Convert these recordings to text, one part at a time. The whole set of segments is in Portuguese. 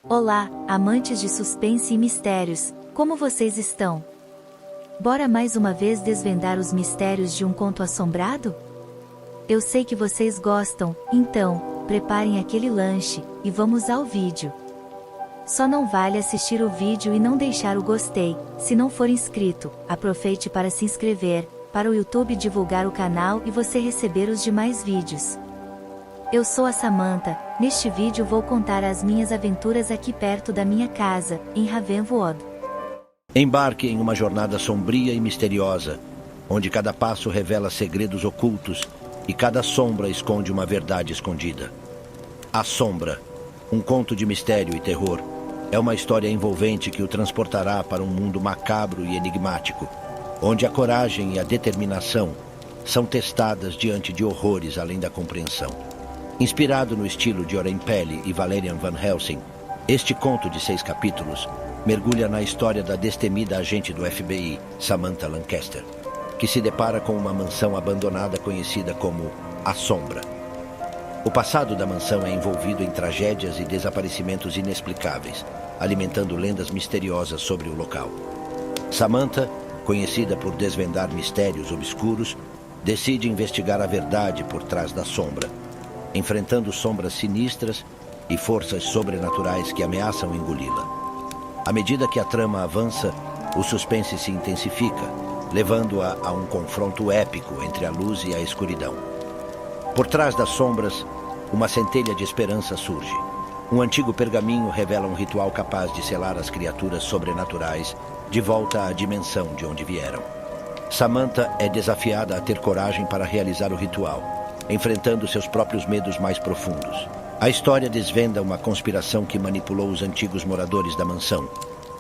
Olá, amantes de suspense e mistérios, como vocês estão? Bora mais uma vez desvendar os mistérios de um conto assombrado? Eu sei que vocês gostam, então, preparem aquele lanche, e vamos ao vídeo. Só não vale assistir o vídeo e não deixar o gostei, se não for inscrito, aproveite para se inscrever, para o YouTube divulgar o canal e você receber os demais vídeos. Eu sou a Samantha, neste vídeo vou contar as minhas aventuras aqui perto da minha casa, em Ravenwood. Embarque em uma jornada sombria e misteriosa, onde cada passo revela segredos ocultos e cada sombra esconde uma verdade escondida. A Sombra, um conto de mistério e terror, é uma história envolvente que o transportará para um mundo macabro e enigmático, onde a coragem e a determinação são testadas diante de horrores além da compreensão. Inspirado no estilo de Oren Peli e Valerian Van Helsing, este conto de 6 capítulos mergulha na história da destemida agente do FBI, Samantha Lancaster, que se depara com uma mansão abandonada conhecida como A Sombra. O passado da mansão é envolvido em tragédias e desaparecimentos inexplicáveis, alimentando lendas misteriosas sobre o local. Samantha, conhecida por desvendar mistérios obscuros, decide investigar a verdade por trás da sombra, enfrentando sombras sinistras e forças sobrenaturais que ameaçam engoli-la. À medida que a trama avança, o suspense se intensifica, levando-a a um confronto épico entre a luz e a escuridão. Por trás das sombras, uma centelha de esperança surge. Um antigo pergaminho revela um ritual capaz de selar as criaturas sobrenaturais de volta à dimensão de onde vieram. Samantha é desafiada a ter coragem para realizar o ritual, enfrentando seus próprios medos mais profundos. A história desvenda uma conspiração que manipulou os antigos moradores da mansão,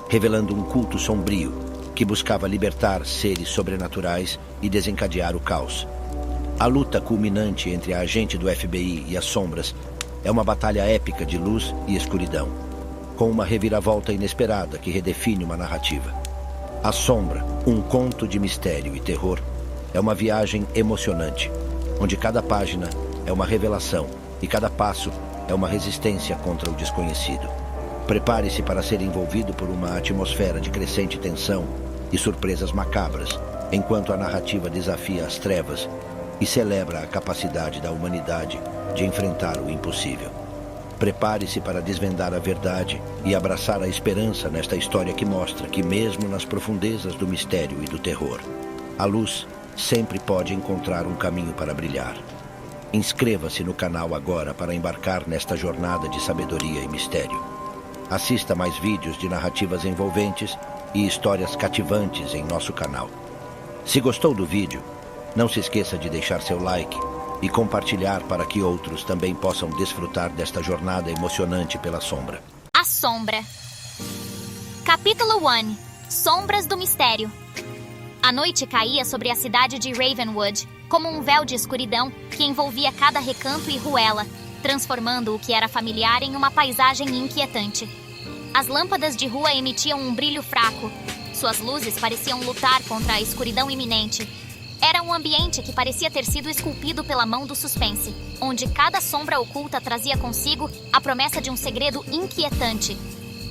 revelando um culto sombrio que buscava libertar seres sobrenaturais e desencadear o caos. A luta culminante entre a agente do FBI e as sombras é uma batalha épica de luz e escuridão, com uma reviravolta inesperada que redefine uma narrativa. A Sombra, um conto de mistério e terror, é uma viagem emocionante, onde cada página é uma revelação e cada passo é uma resistência contra o desconhecido. Prepare-se para ser envolvido por uma atmosfera de crescente tensão e surpresas macabras, enquanto a narrativa desafia as trevas e celebra a capacidade da humanidade de enfrentar o impossível. Prepare-se para desvendar a verdade e abraçar a esperança nesta história que mostra que, mesmo nas profundezas do mistério e do terror, a luz sempre pode encontrar um caminho para brilhar. Inscreva-se no canal agora para embarcar nesta jornada de sabedoria e mistério. Assista mais vídeos de narrativas envolventes e histórias cativantes em nosso canal. Se gostou do vídeo, não se esqueça de deixar seu like e compartilhar para que outros também possam desfrutar desta jornada emocionante pela sombra. A Sombra. Capítulo 1. Sombras do Mistério. A noite caía sobre a cidade de Ravenwood, como um véu de escuridão que envolvia cada recanto e ruela, transformando o que era familiar em uma paisagem inquietante. As lâmpadas de rua emitiam um brilho fraco. Suas luzes pareciam lutar contra a escuridão iminente. Era um ambiente que parecia ter sido esculpido pela mão do suspense, onde cada sombra oculta trazia consigo a promessa de um segredo inquietante.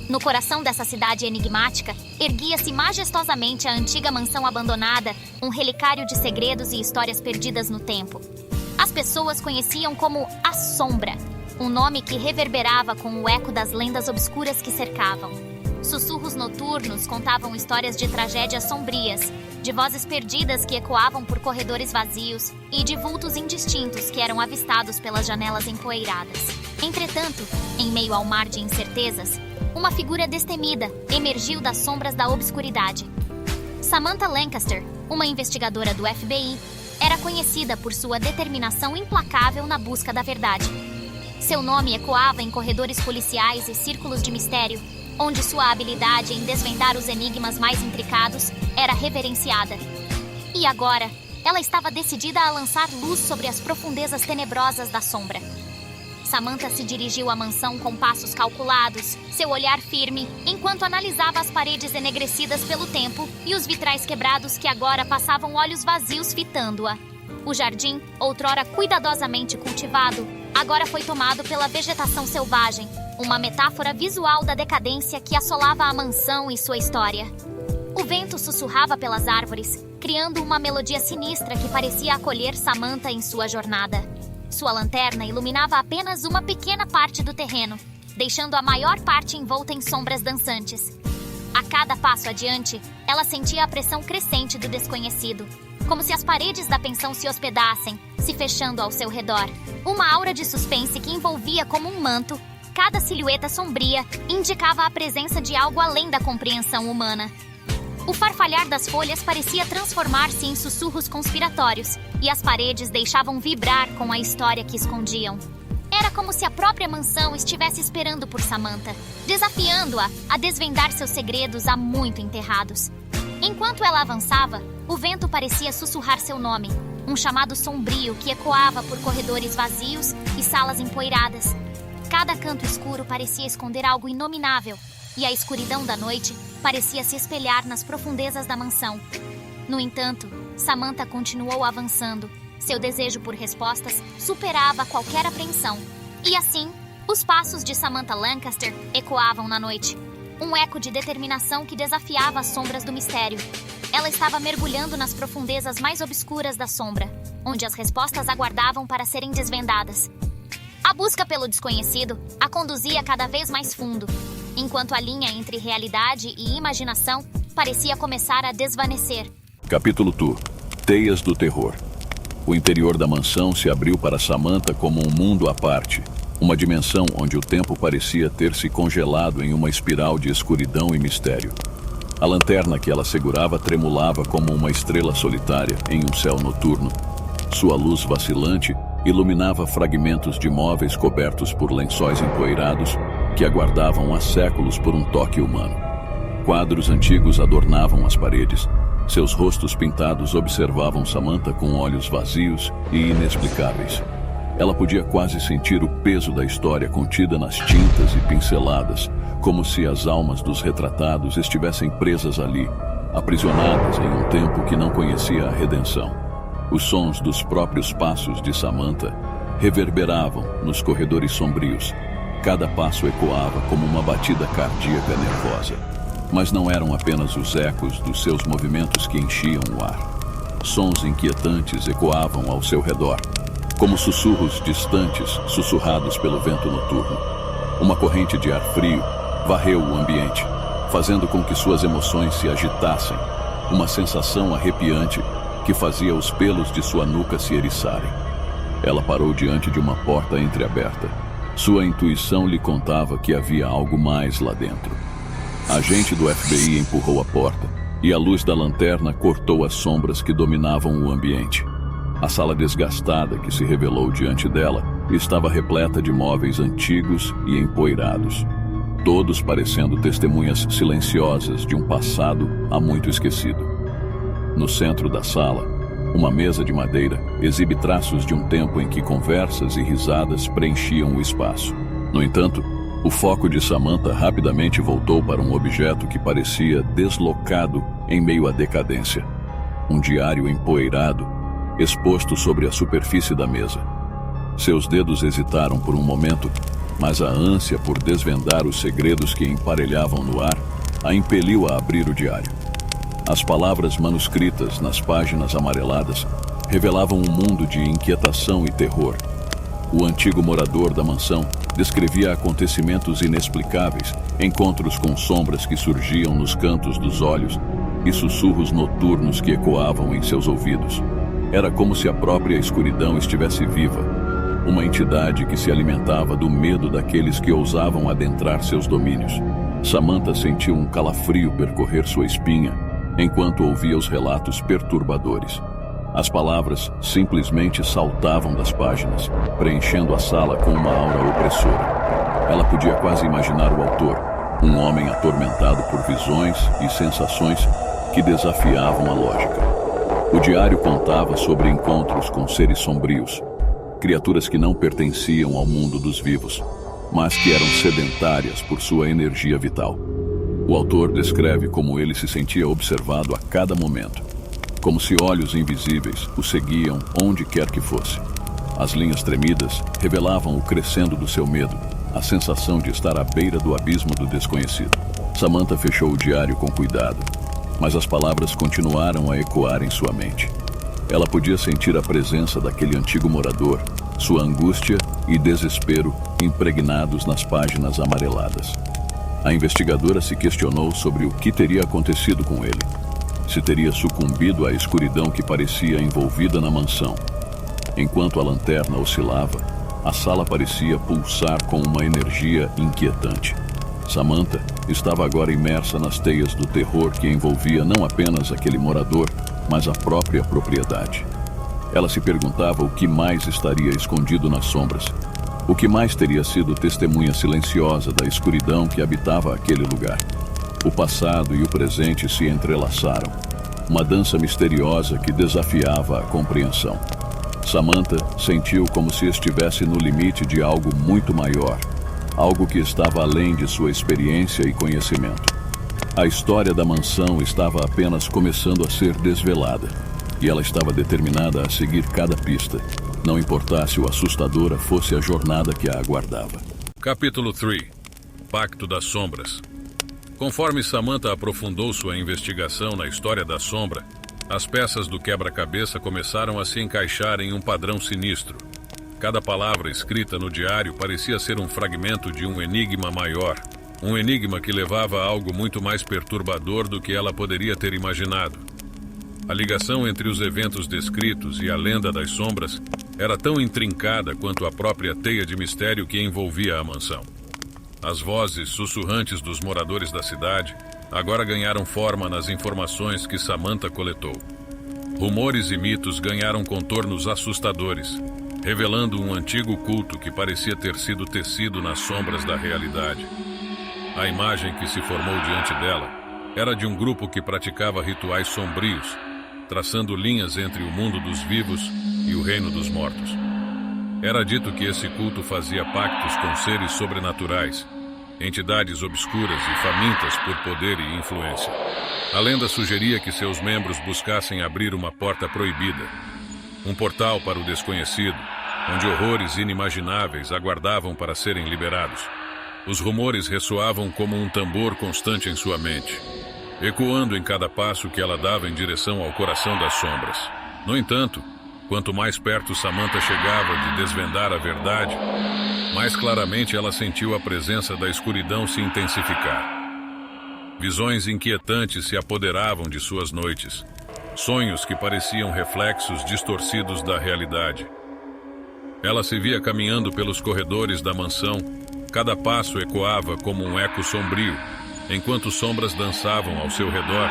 No coração dessa cidade enigmática, erguia-se majestosamente a antiga mansão abandonada, um relicário de segredos e histórias perdidas no tempo. As pessoas conheciam como A Sombra, um nome que reverberava com o eco das lendas obscuras que cercavam. Sussurros noturnos contavam histórias de tragédias sombrias, de vozes perdidas que ecoavam por corredores vazios e de vultos indistintos que eram avistados pelas janelas empoeiradas. Entretanto, em meio ao mar de incertezas, uma figura destemida emergiu das sombras da obscuridade. Samantha Lancaster, uma investigadora do FBI, era conhecida por sua determinação implacável na busca da verdade. Seu nome ecoava em corredores policiais e círculos de mistério, onde sua habilidade em desvendar os enigmas mais intricados era reverenciada. E agora, ela estava decidida a lançar luz sobre as profundezas tenebrosas da sombra. Samantha se dirigiu à mansão com passos calculados, seu olhar firme, enquanto analisava as paredes enegrecidas pelo tempo e os vitrais quebrados que agora passavam olhos vazios fitando-a. O jardim, outrora cuidadosamente cultivado, agora foi tomado pela vegetação selvagem, uma metáfora visual da decadência que assolava a mansão e sua história. O vento sussurrava pelas árvores, criando uma melodia sinistra que parecia acolher Samantha em sua jornada. Sua lanterna iluminava apenas uma pequena parte do terreno, deixando a maior parte envolta em sombras dançantes. A cada passo adiante, ela sentia a pressão crescente do desconhecido, como se as paredes da pensão se hospedassem, se fechando ao seu redor. Uma aura de suspense que envolvia como um manto. Cada silhueta sombria indicava a presença de algo além da compreensão humana. O farfalhar das folhas parecia transformar-se em sussurros conspiratórios, e as paredes deixavam vibrar com a história que escondiam. Era como se a própria mansão estivesse esperando por Samantha, desafiando-a a desvendar seus segredos há muito enterrados. Enquanto ela avançava, o vento parecia sussurrar seu nome, um chamado sombrio que ecoava por corredores vazios e salas empoeiradas. Cada canto escuro parecia esconder algo inominável, e a escuridão da noite parecia se espelhar nas profundezas da mansão. No entanto, Samantha continuou avançando. Seu desejo por respostas superava qualquer apreensão. E assim, os passos de Samantha Lancaster ecoavam na noite. Um eco de determinação que desafiava as sombras do mistério. Ela estava mergulhando nas profundezas mais obscuras da sombra, onde as respostas aguardavam para serem desvendadas. A busca pelo desconhecido a conduzia cada vez mais fundo, enquanto a linha entre realidade e imaginação parecia começar a desvanecer. Capítulo 2. Teias do Terror. O interior da mansão se abriu para Samantha como um mundo à parte, uma dimensão onde o tempo parecia ter se congelado em uma espiral de escuridão e mistério. A lanterna que ela segurava tremulava como uma estrela solitária em um céu noturno. Sua luz vacilante iluminava fragmentos de móveis cobertos por lençóis empoeirados que aguardavam há séculos por um toque humano. Quadros antigos adornavam as paredes. Seus rostos pintados observavam Samantha com olhos vazios e inexplicáveis. Ela podia quase sentir o peso da história contida nas tintas e pinceladas, como se as almas dos retratados estivessem presas ali, aprisionadas em um tempo que não conhecia a redenção. Os sons dos próprios passos de Samantha reverberavam nos corredores sombrios. Cada passo ecoava como uma batida cardíaca nervosa. Mas não eram apenas os ecos dos seus movimentos que enchiam o ar. Sons inquietantes ecoavam ao seu redor, como sussurros distantes sussurrados pelo vento noturno. Uma corrente de ar frio varreu o ambiente, fazendo com que suas emoções se agitassem, uma sensação arrepiante que fazia os pelos de sua nuca se eriçarem. Ela parou diante de uma porta entreaberta. Sua intuição lhe contava que havia algo mais lá dentro. A agente do FBI empurrou a porta e a luz da lanterna cortou as sombras que dominavam o ambiente. A sala desgastada que se revelou diante dela estava repleta de móveis antigos e empoeirados, todos parecendo testemunhas silenciosas de um passado há muito esquecido. No centro da sala, uma mesa de madeira exibe traços de um tempo em que conversas e risadas preenchiam o espaço. No entanto, o foco de Samantha rapidamente voltou para um objeto que parecia deslocado em meio à decadência. Um diário empoeirado, exposto sobre a superfície da mesa. Seus dedos hesitaram por um momento, mas a ânsia por desvendar os segredos que emparelhavam no ar a impeliu a abrir o diário. As palavras manuscritas nas páginas amareladas revelavam um mundo de inquietação e terror. O antigo morador da mansão descrevia acontecimentos inexplicáveis, encontros com sombras que surgiam nos cantos dos olhos e sussurros noturnos que ecoavam em seus ouvidos. Era como se a própria escuridão estivesse viva, uma entidade que se alimentava do medo daqueles que ousavam adentrar seus domínios. Samantha sentiu um calafrio percorrer sua espinha enquanto ouvia os relatos perturbadores. As palavras simplesmente saltavam das páginas, preenchendo a sala com uma aura opressora. Ela podia quase imaginar o autor, um homem atormentado por visões e sensações que desafiavam a lógica. O diário contava sobre encontros com seres sombrios, criaturas que não pertenciam ao mundo dos vivos, mas que eram sedentárias por sua energia vital. O autor descreve como ele se sentia observado a cada momento, como se olhos invisíveis o seguiam onde quer que fosse. As linhas tremidas revelavam o crescendo do seu medo, a sensação de estar à beira do abismo do desconhecido. Samantha fechou o diário com cuidado, mas as palavras continuaram a ecoar em sua mente. Ela podia sentir a presença daquele antigo morador, sua angústia e desespero impregnados nas páginas amareladas. A investigadora se questionou sobre o que teria acontecido com ele. Se teria sucumbido à escuridão que parecia envolvida na mansão. Enquanto a lanterna oscilava, a sala parecia pulsar com uma energia inquietante. Samantha estava agora imersa nas teias do terror que envolvia não apenas aquele morador, mas a própria propriedade. Ela se perguntava o que mais estaria escondido nas sombras. O que mais teria sido testemunha silenciosa da escuridão que habitava aquele lugar. O passado e o presente se entrelaçaram. Uma dança misteriosa que desafiava a compreensão. Samantha sentiu como se estivesse no limite de algo muito maior. Algo que estava além de sua experiência e conhecimento. A história da mansão estava apenas começando a ser desvelada. E ela estava determinada a seguir cada pista. Não importasse o assustadora fosse a jornada que a aguardava. Capítulo 3. Pacto das Sombras. Conforme Samantha aprofundou sua investigação na história da sombra, as peças do quebra-cabeça começaram a se encaixar em um padrão sinistro. Cada palavra escrita no diário parecia ser um fragmento de um enigma maior. Um enigma que levava a algo muito mais perturbador do que ela poderia ter imaginado. A ligação entre os eventos descritos e a lenda das sombras era tão intrincada quanto a própria teia de mistério que envolvia a mansão. As vozes sussurrantes dos moradores da cidade agora ganharam forma nas informações que Samantha coletou. Rumores e mitos ganharam contornos assustadores, revelando um antigo culto que parecia ter sido tecido nas sombras da realidade. A imagem que se formou diante dela era de um grupo que praticava rituais sombrios, traçando linhas entre o mundo dos vivos e o reino dos mortos. Era dito que esse culto fazia pactos com seres sobrenaturais, entidades obscuras e famintas por poder e influência. A lenda sugeria que seus membros buscassem abrir uma porta proibida, um portal para o desconhecido, onde horrores inimagináveis aguardavam para serem liberados. Os rumores ressoavam como um tambor constante em sua mente, ecoando em cada passo que ela dava em direção ao coração das sombras. No entanto, quanto mais perto Samantha chegava de desvendar a verdade, mais claramente ela sentiu a presença da escuridão se intensificar. Visões inquietantes se apoderavam de suas noites, sonhos que pareciam reflexos distorcidos da realidade. Ela se via caminhando pelos corredores da mansão, cada passo ecoava como um eco sombrio, enquanto sombras dançavam ao seu redor,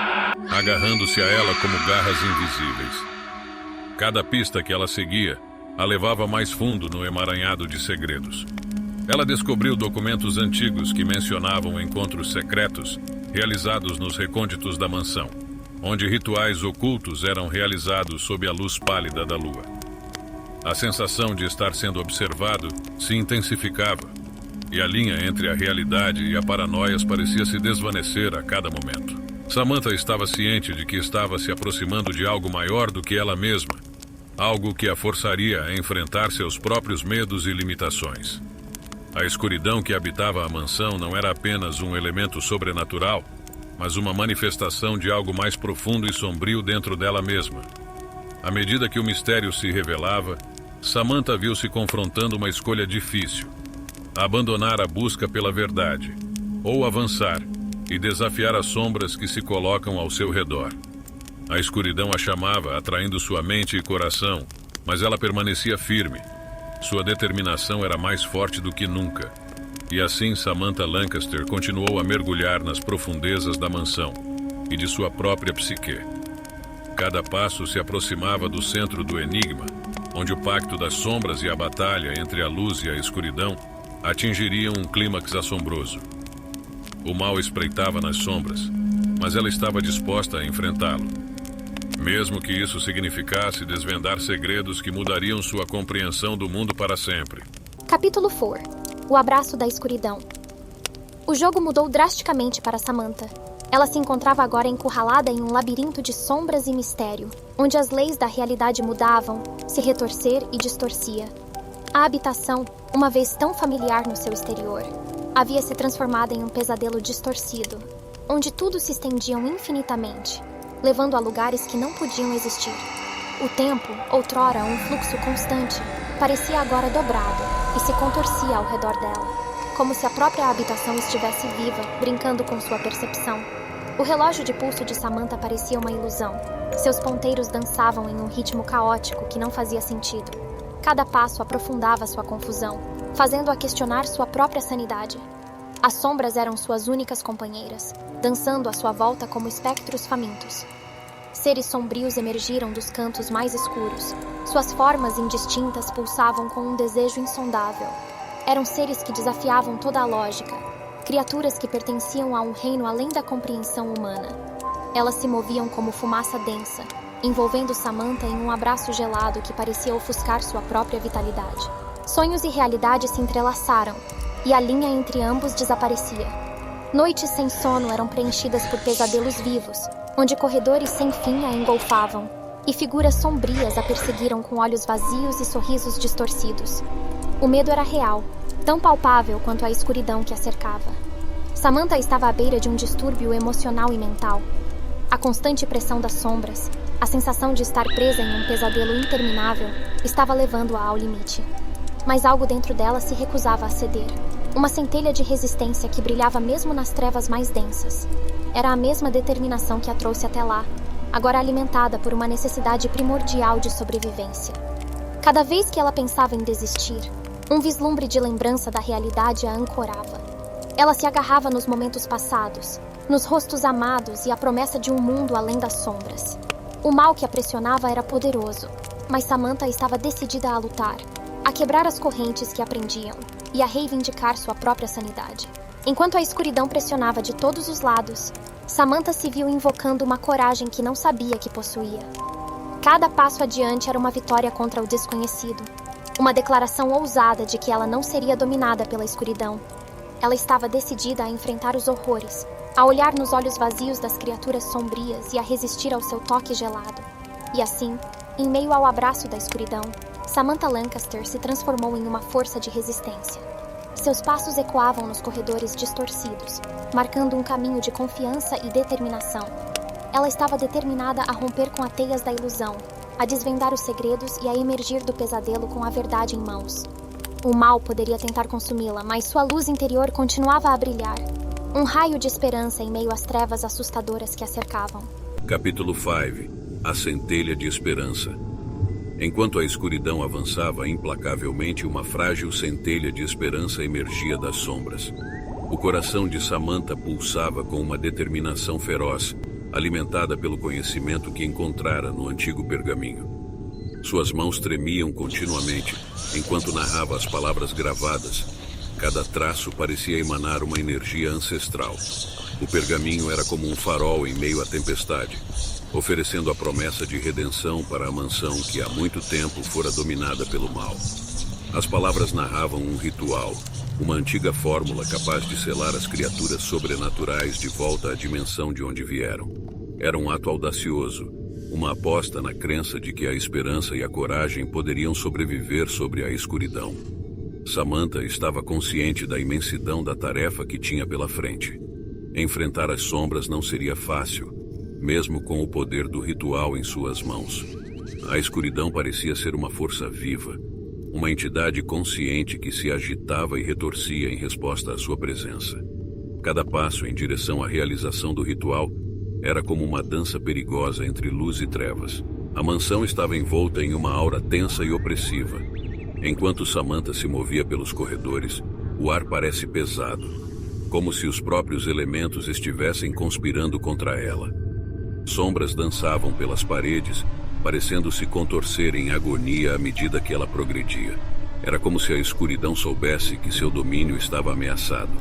agarrando-se a ela como garras invisíveis. Cada pista que ela seguia a levava mais fundo no emaranhado de segredos. Ela descobriu documentos antigos que mencionavam encontros secretos realizados nos recônditos da mansão, onde rituais ocultos eram realizados sob a luz pálida da lua. A sensação de estar sendo observado se intensificava, e a linha entre a realidade e a paranoia parecia se desvanecer a cada momento. Samantha estava ciente de que estava se aproximando de algo maior do que ela mesma, algo que a forçaria a enfrentar seus próprios medos e limitações. A escuridão que habitava a mansão não era apenas um elemento sobrenatural, mas uma manifestação de algo mais profundo e sombrio dentro dela mesma. À medida que o mistério se revelava, Samantha viu-se confrontando uma escolha difícil: abandonar a busca pela verdade, ou avançar e desafiar as sombras que se colocam ao seu redor. A escuridão a chamava, atraindo sua mente e coração, mas ela permanecia firme. Sua determinação era mais forte do que nunca. E assim Samantha Lancaster continuou a mergulhar nas profundezas da mansão e de sua própria psique. Cada passo se aproximava do centro do enigma, onde o pacto das sombras e a batalha entre a luz e a escuridão atingiriam um clímax assombroso. O mal espreitava nas sombras, mas ela estava disposta a enfrentá-lo. Mesmo que isso significasse desvendar segredos que mudariam sua compreensão do mundo para sempre. Capítulo 4. O abraço da escuridão. O jogo mudou drasticamente para Samantha. Ela se encontrava agora encurralada em um labirinto de sombras e mistério, onde as leis da realidade mudavam, se retorcer e distorcia. A habitação, uma vez tão familiar no seu exterior, havia se transformado em um pesadelo distorcido, onde tudo se estendia infinitamente, levando a lugares que não podiam existir. O tempo, outrora um fluxo constante, parecia agora dobrado e se contorcia ao redor dela, como se a própria habitação estivesse viva, brincando com sua percepção. O relógio de pulso de Samantha parecia uma ilusão. Seus ponteiros dançavam em um ritmo caótico que não fazia sentido. Cada passo aprofundava sua confusão, fazendo-a questionar sua própria sanidade. As sombras eram suas únicas companheiras, dançando à sua volta como espectros famintos. Seres sombrios emergiram dos cantos mais escuros. Suas formas indistintas pulsavam com um desejo insondável. Eram seres que desafiavam toda a lógica, criaturas que pertenciam a um reino além da compreensão humana. Elas se moviam como fumaça densa, envolvendo Samantha em um abraço gelado que parecia ofuscar sua própria vitalidade. Sonhos e realidade se entrelaçaram, e a linha entre ambos desaparecia. Noites sem sono eram preenchidas por pesadelos vivos, onde corredores sem fim a engolfavam, e figuras sombrias a perseguiram com olhos vazios e sorrisos distorcidos. O medo era real, tão palpável quanto a escuridão que a cercava. Samantha estava à beira de um distúrbio emocional e mental. A constante pressão das sombras, a sensação de estar presa em um pesadelo interminável, estava levando-a ao limite. Mas algo dentro dela se recusava a ceder. Uma centelha de resistência que brilhava mesmo nas trevas mais densas. Era a mesma determinação que a trouxe até lá, agora alimentada por uma necessidade primordial de sobrevivência. Cada vez que ela pensava em desistir, um vislumbre de lembrança da realidade a ancorava. Ela se agarrava nos momentos passados, nos rostos amados e a promessa de um mundo além das sombras. O mal que a pressionava era poderoso, mas Samantha estava decidida a lutar, a quebrar as correntes que a prendiam e a reivindicar sua própria sanidade. Enquanto a escuridão pressionava de todos os lados, Samantha se viu invocando uma coragem que não sabia que possuía. Cada passo adiante era uma vitória contra o desconhecido, uma declaração ousada de que ela não seria dominada pela escuridão. Ela estava decidida a enfrentar os horrores, a olhar nos olhos vazios das criaturas sombrias e a resistir ao seu toque gelado. E assim, em meio ao abraço da escuridão, Samantha Lancaster se transformou em uma força de resistência. Seus passos ecoavam nos corredores distorcidos, marcando um caminho de confiança e determinação. Ela estava determinada a romper com as teias da ilusão, a desvendar os segredos e a emergir do pesadelo com a verdade em mãos. O mal poderia tentar consumi-la, mas sua luz interior continuava a brilhar. Um raio de esperança em meio às trevas assustadoras que a cercavam. Capítulo 5. A centelha de esperança. Enquanto a escuridão avançava implacavelmente, uma frágil centelha de esperança emergia das sombras. O coração de Samantha pulsava com uma determinação feroz, alimentada pelo conhecimento que encontrara no antigo pergaminho. Suas mãos tremiam continuamente, enquanto narrava as palavras gravadas. Cada traço parecia emanar uma energia ancestral. O pergaminho era como um farol em meio à tempestade, oferecendo a promessa de redenção para a mansão que há muito tempo fora dominada pelo mal. As palavras narravam um ritual, uma antiga fórmula capaz de selar as criaturas sobrenaturais de volta à dimensão de onde vieram. Era um ato audacioso, uma aposta na crença de que a esperança e a coragem poderiam sobreviver sobre a escuridão. Samantha estava consciente da imensidão da tarefa que tinha pela frente. Enfrentar as sombras não seria fácil, mesmo com o poder do ritual em suas mãos. A escuridão parecia ser uma força viva, uma entidade consciente que se agitava e retorcia em resposta à sua presença. Cada passo em direção à realização do ritual era como uma dança perigosa entre luz e trevas. A mansão estava envolta em uma aura tensa e opressiva. Enquanto Samantha se movia pelos corredores, o ar parece pesado, como se os próprios elementos estivessem conspirando contra ela. Sombras dançavam pelas paredes, parecendo se contorcer em agonia à medida que ela progredia. Era como se a escuridão soubesse que seu domínio estava ameaçado.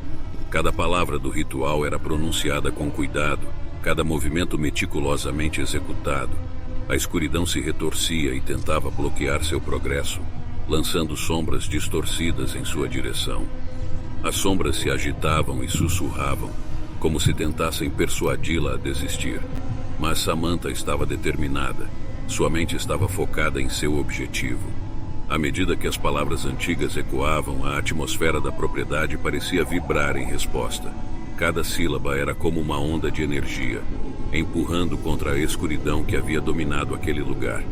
Cada palavra do ritual era pronunciada com cuidado, cada movimento meticulosamente executado. A escuridão se retorcia e tentava bloquear seu progresso, lançando sombras distorcidas em sua direção. As sombras se agitavam e sussurravam, como se tentassem persuadi-la a desistir. Mas Samantha estava determinada. Sua mente estava focada em seu objetivo. À medida que as palavras antigas ecoavam, a atmosfera da propriedade parecia vibrar em resposta. Cada sílaba era como uma onda de energia, empurrando contra a escuridão que havia dominado aquele lugar.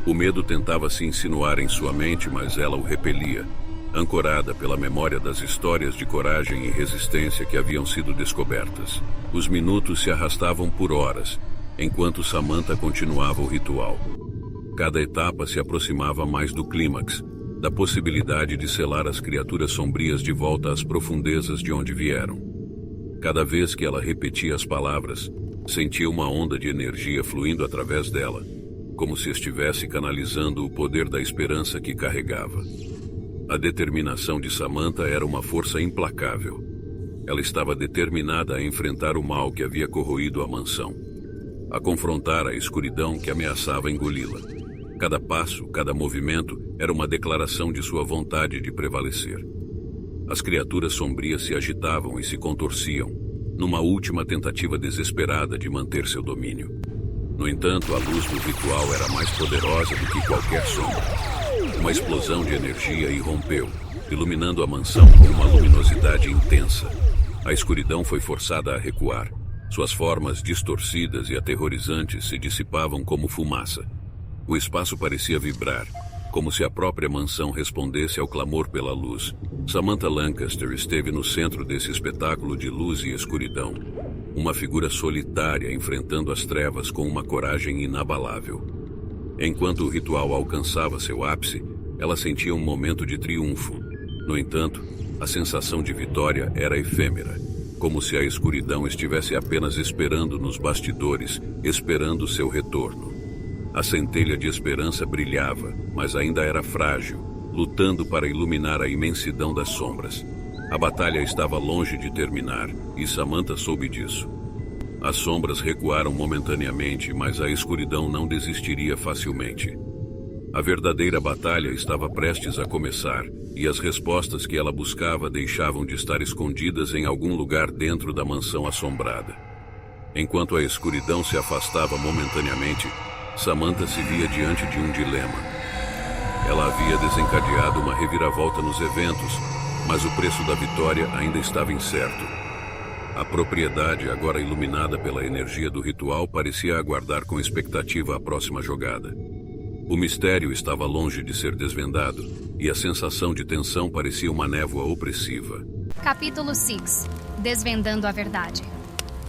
O medo tentava se insinuar em sua mente, mas ela o repelia, ancorada pela memória das histórias de coragem e resistência que haviam sido descobertas. Os minutos se arrastavam por horas, enquanto Samantha continuava o ritual. Cada etapa se aproximava mais do clímax, da possibilidade de selar as criaturas sombrias de volta às profundezas de onde vieram. Cada vez que ela repetia as palavras, sentia uma onda de energia fluindo através dela, como se estivesse canalizando o poder da esperança que carregava. A determinação de Samantha era uma força implacável. Ela estava determinada a enfrentar o mal que havia corroído a mansão, a confrontar a escuridão que ameaçava engoli-la. Cada passo, cada movimento era uma declaração de sua vontade de prevalecer. As criaturas sombrias se agitavam e se contorciam, numa última tentativa desesperada de manter seu domínio. No entanto, a luz do ritual era mais poderosa do que qualquer sombra. Uma explosão de energia irrompeu, iluminando a mansão com uma luminosidade intensa. A escuridão foi forçada a recuar. Suas formas distorcidas e aterrorizantes se dissipavam como fumaça. O espaço parecia vibrar, como se a própria mansão respondesse ao clamor pela luz. Samantha Lancaster esteve no centro desse espetáculo de luz e escuridão, uma figura solitária enfrentando as trevas com uma coragem inabalável. Enquanto o ritual alcançava seu ápice, ela sentia um momento de triunfo. No entanto, a sensação de vitória era efêmera, como se a escuridão estivesse apenas esperando nos bastidores, esperando seu retorno. A centelha de esperança brilhava, mas ainda era frágil, lutando para iluminar a imensidão das sombras. A batalha estava longe de terminar, e Samantha soube disso. As sombras recuaram momentaneamente, mas a escuridão não desistiria facilmente. A verdadeira batalha estava prestes a começar, e as respostas que ela buscava deixavam de estar escondidas em algum lugar dentro da mansão assombrada. Enquanto a escuridão se afastava momentaneamente, Samantha se via diante de um dilema. Ela havia desencadeado uma reviravolta nos eventos, mas o preço da vitória ainda estava incerto. A propriedade, agora iluminada pela energia do ritual, parecia aguardar com expectativa a próxima jogada. O mistério estava longe de ser desvendado, e a sensação de tensão parecia uma névoa opressiva. Capítulo 6. Desvendando a verdade.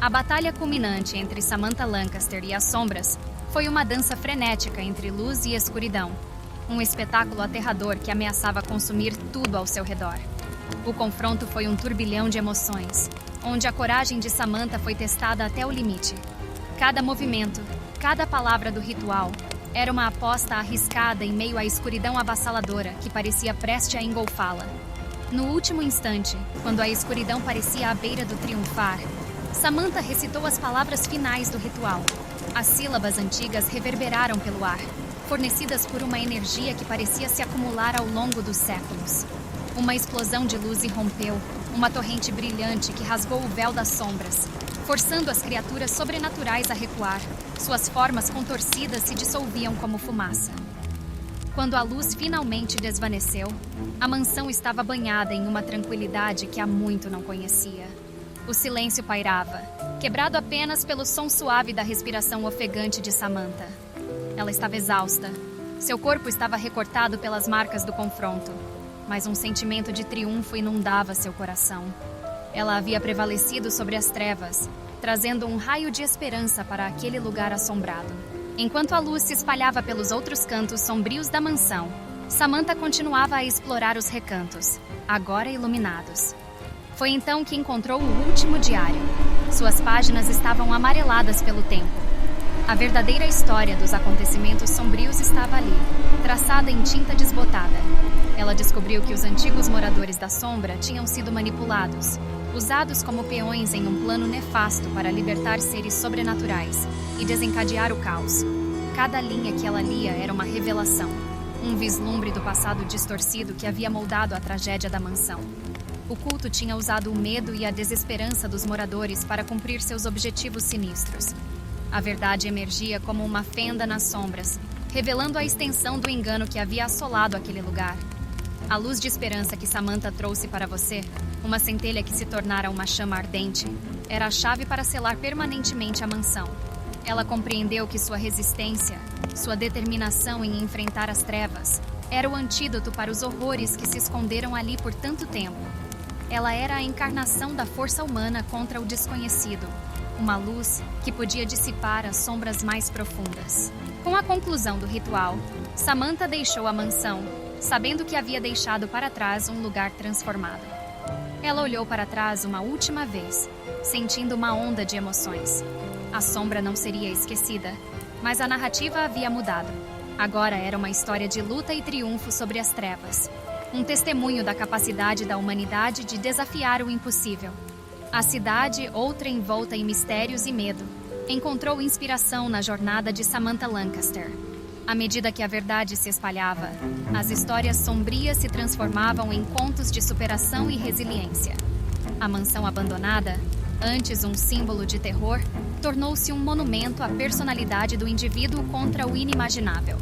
A batalha culminante entre Samantha Lancaster e as sombras foi uma dança frenética entre luz e escuridão. Um espetáculo aterrador que ameaçava consumir tudo ao seu redor. O confronto foi um turbilhão de emoções, onde a coragem de Samantha foi testada até o limite. Cada movimento, cada palavra do ritual, era uma aposta arriscada em meio à escuridão avassaladora que parecia prestes a engolfá-la. No último instante, quando a escuridão parecia à beira do triunfar, Samantha recitou as palavras finais do ritual. As sílabas antigas reverberaram pelo ar, fornecidas por uma energia que parecia se acumular ao longo dos séculos. Uma explosão de luz irrompeu, uma torrente brilhante que rasgou o véu das sombras, forçando as criaturas sobrenaturais a recuar. Suas formas contorcidas se dissolviam como fumaça. Quando a luz finalmente desvaneceu, a mansão estava banhada em uma tranquilidade que há muito não conhecia. O silêncio pairava, quebrado apenas pelo som suave da respiração ofegante de Samantha. Ela estava exausta. Seu corpo estava recortado pelas marcas do confronto, mas um sentimento de triunfo inundava seu coração. Ela havia prevalecido sobre as trevas, trazendo um raio de esperança para aquele lugar assombrado. Enquanto a luz se espalhava pelos outros cantos sombrios da mansão, Samantha continuava a explorar os recantos, agora iluminados. Foi então que encontrou o último diário. Suas páginas estavam amareladas pelo tempo. A verdadeira história dos acontecimentos sombrios estava ali, traçada em tinta desbotada. Ela descobriu que os antigos moradores da sombra tinham sido manipulados, usados como peões em um plano nefasto para libertar seres sobrenaturais e desencadear o caos. Cada linha que ela lia era uma revelação, um vislumbre do passado distorcido que havia moldado a tragédia da mansão. O culto tinha usado o medo e a desesperança dos moradores para cumprir seus objetivos sinistros. A verdade emergia como uma fenda nas sombras, revelando a extensão do engano que havia assolado aquele lugar. A luz de esperança que Samantha trouxe para você, uma centelha que se tornara uma chama ardente, era a chave para selar permanentemente a mansão. Ela compreendeu que sua resistência, sua determinação em enfrentar as trevas, era o antídoto para os horrores que se esconderam ali por tanto tempo. Ela era a encarnação da força humana contra o desconhecido, uma luz que podia dissipar as sombras mais profundas. Com a conclusão do ritual, Samantha deixou a mansão, sabendo que havia deixado para trás um lugar transformado. Ela olhou para trás uma última vez, sentindo uma onda de emoções. A sombra não seria esquecida, mas a narrativa havia mudado. Agora era uma história de luta e triunfo sobre as trevas. Um testemunho da capacidade da humanidade de desafiar o impossível. A cidade, outra envolta em mistérios e medo, encontrou inspiração na jornada de Samantha Lancaster. À medida que a verdade se espalhava, as histórias sombrias se transformavam em contos de superação e resiliência. A mansão abandonada, antes um símbolo de terror, tornou-se um monumento à personalidade do indivíduo contra o inimaginável.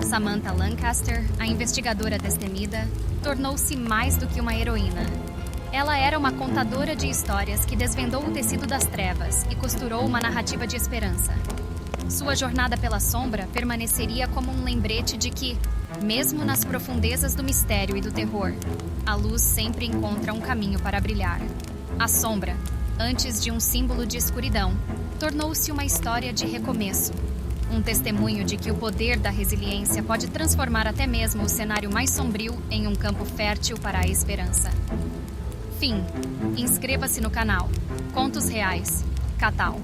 Samantha Lancaster, a investigadora destemida, tornou-se mais do que uma heroína. Ela era uma contadora de histórias que desvendou o tecido das trevas e costurou uma narrativa de esperança. Sua jornada pela sombra permaneceria como um lembrete de que, mesmo nas profundezas do mistério e do terror, a luz sempre encontra um caminho para brilhar. A sombra, antes de um símbolo de escuridão, tornou-se uma história de recomeço. Um testemunho de que o poder da resiliência pode transformar até mesmo o cenário mais sombrio em um campo fértil para a esperança. Fim. Inscreva-se no canal. Contos Reais. Catal.